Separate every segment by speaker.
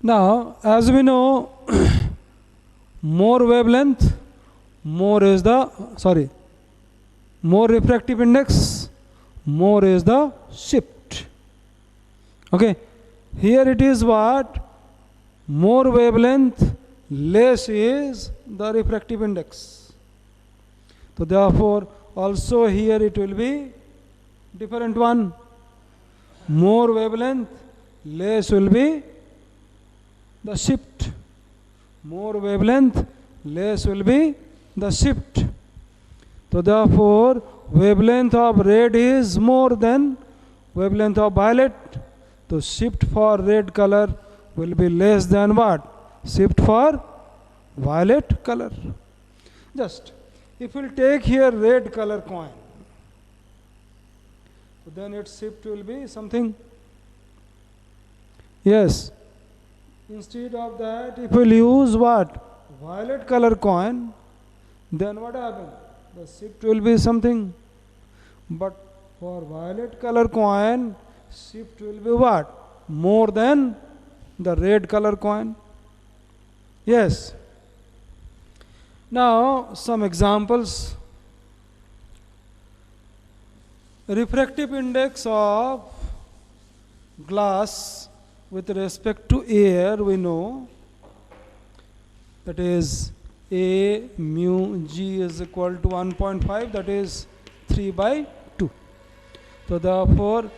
Speaker 1: Now, as we know, more wavelength, more refractive index, more is the shift. Okay, here it is what? More wavelength, less is the refractive index. So therefore, also here it will be different one. More wavelength, less will be the shift. More wavelength, less will be the shift. So therefore, wavelength of red is more than wavelength of violet. So shift for red color will be less than what? Shift for violet color. Just, if we'll take here red color coin, so then its shift will be something. Yes. Instead of that, if we'll use what? Violet color coin, then what happens? The shift will be something. But for violet color coin, shift will be what? More than the red color coin. Yes. Now, some examples. Refractive index of glass with respect to air, we know that is A mu G is equal to 1.5, that is 3 by 2. So therefore,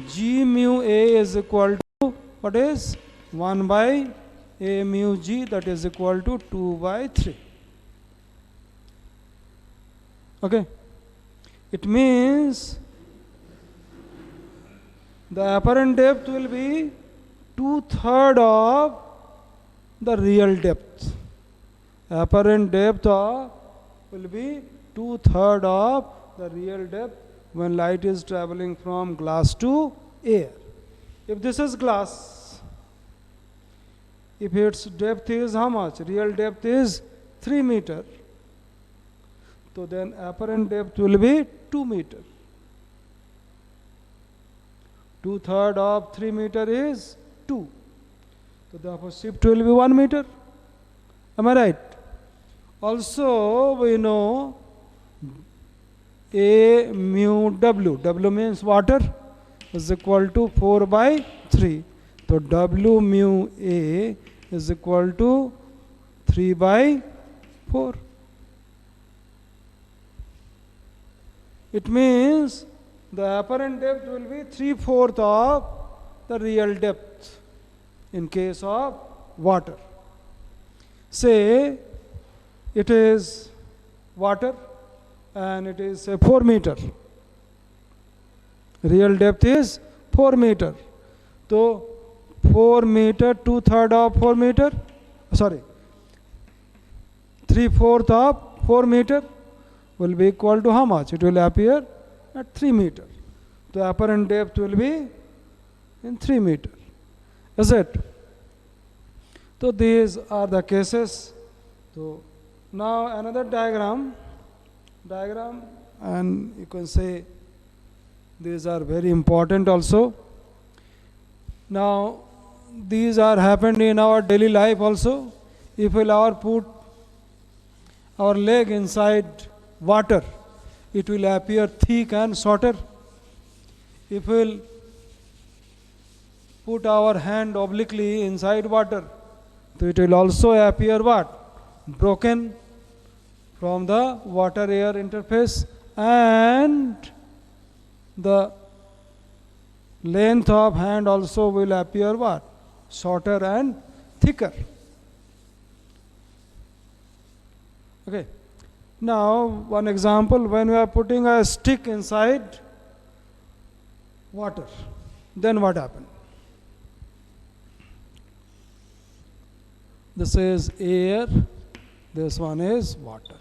Speaker 1: G mu A is equal to what is 1 by A mu G, that is equal to 2 by 3. Okay. It means the apparent depth will be 2/3 of the real depth. Apparent depth will be 2/3 of the real depth when light is traveling from glass to air. If this is glass, if its depth is how much? Real depth is 3 meter. So then apparent depth will be 2 meter. 2/3 of 3 meter is 2. So therefore shift will be 1 meter. Am I right? Also we know A mu W. W means water is equal to 4 by 3. So W mu A is equal to 3 by 4. It means the apparent depth will be 3/4 of the real depth in case of water. Say it is water and it is 4 meter. Real depth is 4 meter. So 4 meter, 2/3 of 4 meter, sorry, 3/4 of 4 meter will be equal to how much? It will appear at 3 meter. The apparent depth will be in 3 meter. Is it? So these are the cases. So now another diagram, and you can say these are very important also. Now these are happened in our daily life also. If we'll put our leg inside water, it will appear thick and shorter. If we'll put our hand obliquely inside water, so it will also appear what? Broken from the water air interface, and the length of hand also will appear what? Shorter and thicker. Okay. Now one example, when we are putting a stick inside water, then what happens? This is air, this one is water.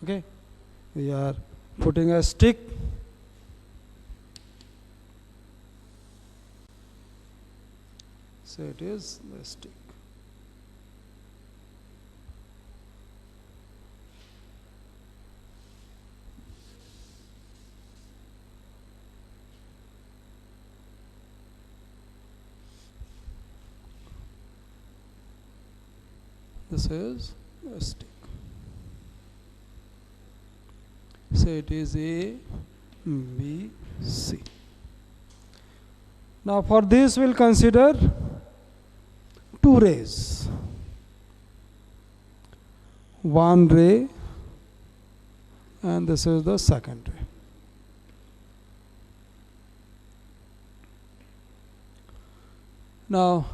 Speaker 1: Okay, we are putting a stick. So it is the stick. This is a stick. So it is A, B, C. Now for this we'll consider two rays. One ray, and this is the second ray. Now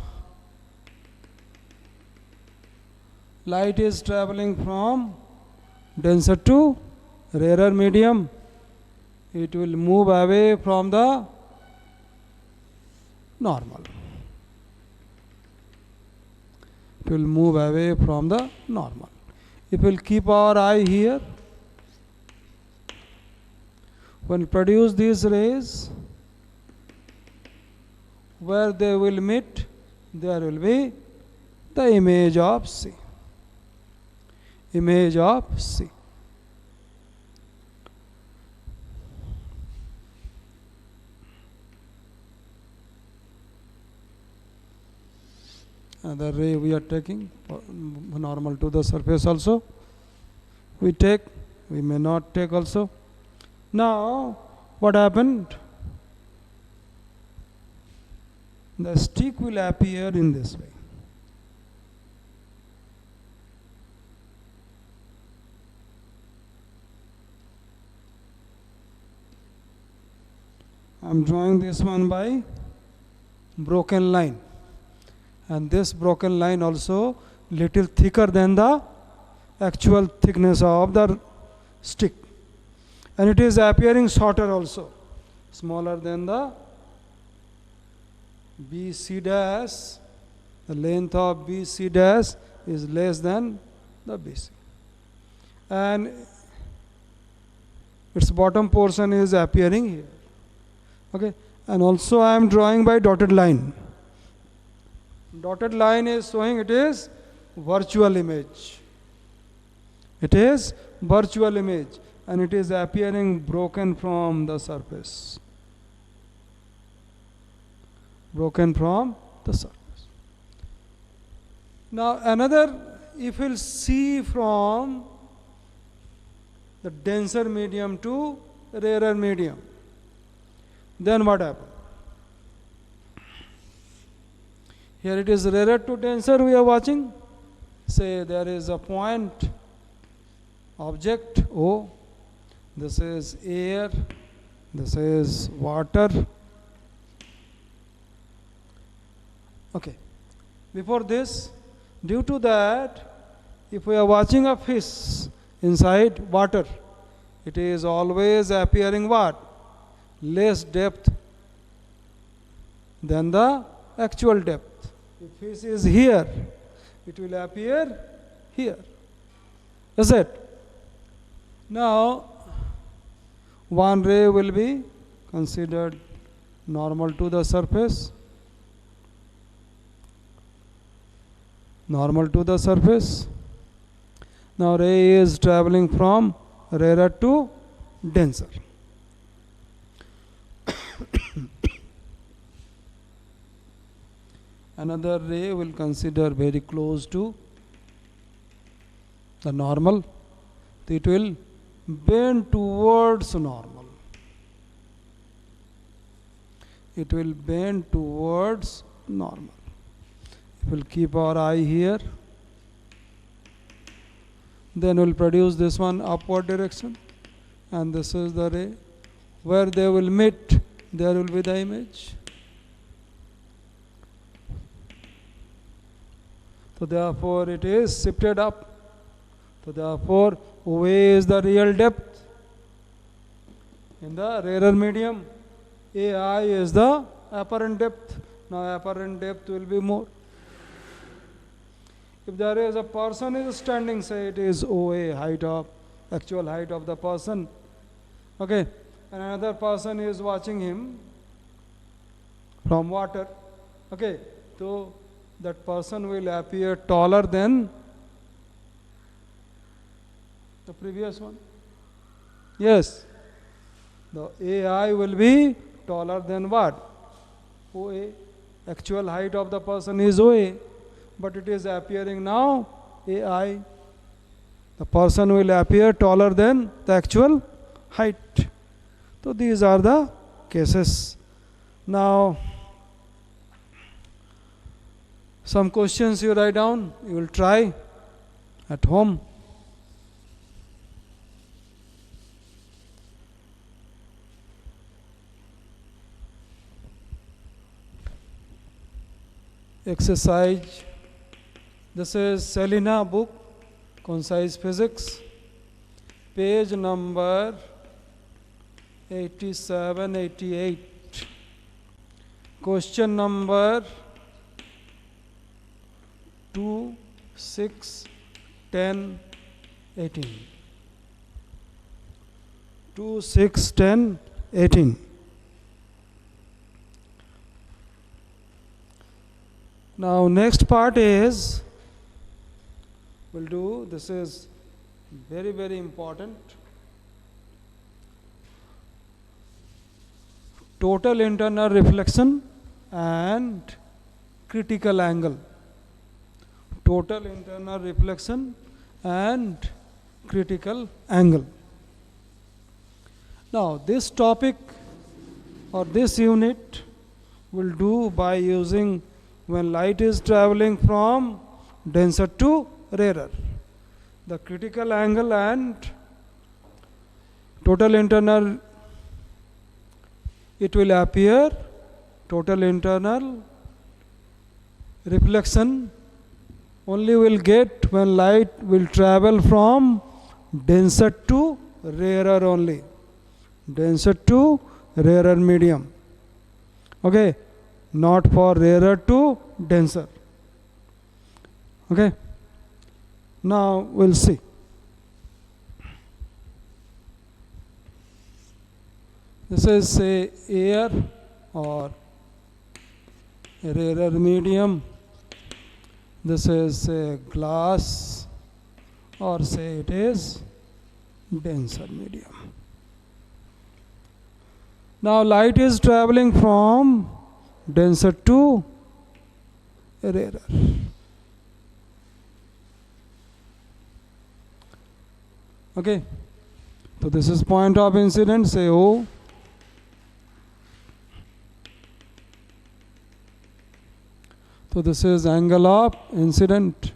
Speaker 1: light is traveling from denser to rarer medium. It will move away from the normal. It will move away from the normal. If we'll keep our eye here, when we produce these rays, where they will meet, there will be the image of C. Image of C. Another ray we are taking, normal to the surface also. We take, we may not take also. Now, what happened? The stick will appear in this way. I am drawing this one by broken line, and this broken line also little thicker than the actual thickness of the stick, and it is appearing shorter also, smaller than the BC dash. The length of BC dash is less than the BC, and its bottom portion is appearing here. Okay, and also I am drawing by dotted line. Dotted line is showing it is virtual image. It is virtual image, and it is appearing broken from the surface. Broken from the surface. Now another, if we'll see from the denser medium to rarer medium, then what happens? Here it is rarer to denser we are watching. Say there is a point, object O, this is air, this is water. Okay. Before this, due to that, if we are watching a fish inside water, it is always appearing what? Less depth than the actual depth. If fish is here, it will appear here. Is it? Now, one ray will be considered normal to the surface. Normal to the surface. Now ray is traveling from rarer to denser. Another ray will consider very close to the normal. It will bend towards normal. It will bend towards normal. We'll keep our eye here. Then we'll produce this one upward direction, and this is the ray. Where they will meet, there will be the image. So therefore it is shifted up. So therefore OA is the real depth in the rarer medium. AI is the apparent depth. Now apparent depth will be more. If there is a person is standing, say it is OA, actual height of the person. Okay, and another person is watching him from water. Okay, so that person will appear taller than the previous one. Yes, the AI will be taller than what? OA. Actual height of the person is OA, but it is appearing now AI. The person will appear taller than the actual height. So these are the cases. Now, some questions you write down, you will try at home. Exercise. This is Selina book, Concise Physics, page number 87, 88. Question number 2, 6, 10, 18. 2, 6, 10, 18. Now next part is, we'll do, this is very, very important. Total internal reflection and critical angle. Total internal reflection and critical angle. Now this topic or this unit will do by using when light is traveling from denser to rarer. The critical angle and total internal, it will appear total internal reflection only will get when light will travel from denser to rarer only. Denser to rarer medium. Okay. Not for rarer to denser. Okay. Now we'll see. This is say air or a rarer medium. This is say glass, or say it is denser medium. Now light is traveling from denser to rarer. Okay. So this is point of incidence, say O. So this is angle of incident.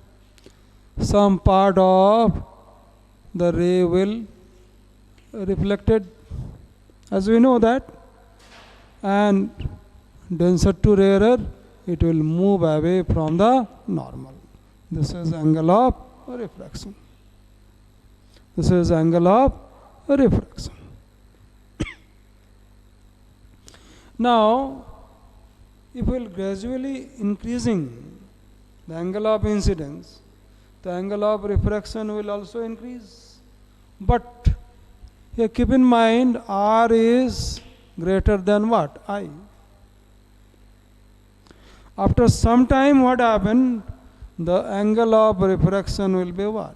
Speaker 1: Some part of the ray will reflected, as we know that, and denser to rarer, it will move away from the normal. This is angle of refraction. This is angle of refraction. Now, if we will gradually increasing the angle of incidence, the angle of refraction will also increase. But here keep in mind, R is greater than what? I. After some time, what happened? The angle of refraction will be what?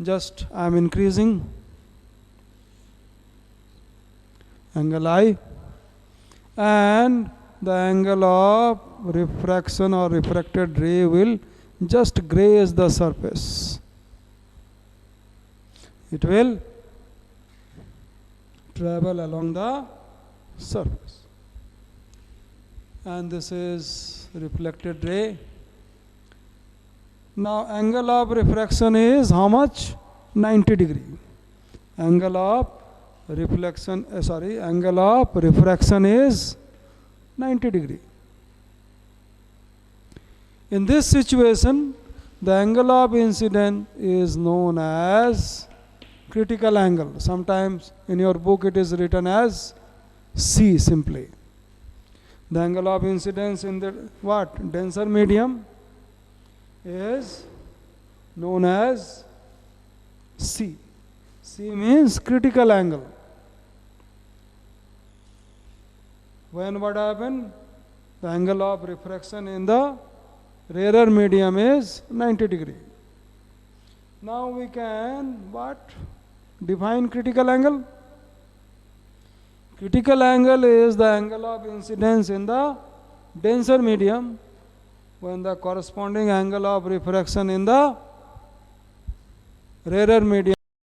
Speaker 1: Just I am increasing angle I, and the angle of refraction or refracted ray will just graze the surface. It will travel along the surface. And this is reflected ray. Now angle of refraction is how much? 90 degree. Angle of reflection, angle of refraction is 90 degree. In this situation, the angle of incidence is known as critical angle. Sometimes in your book it is written as C simply. The angle of incidence in the what? Denser medium is known as C. C means critical angle. When what happened? The angle of refraction in the rarer medium is 90 degree. Now we can what? Define critical angle. Critical angle is the angle of incidence in the denser medium when the corresponding angle of refraction in the rarer medium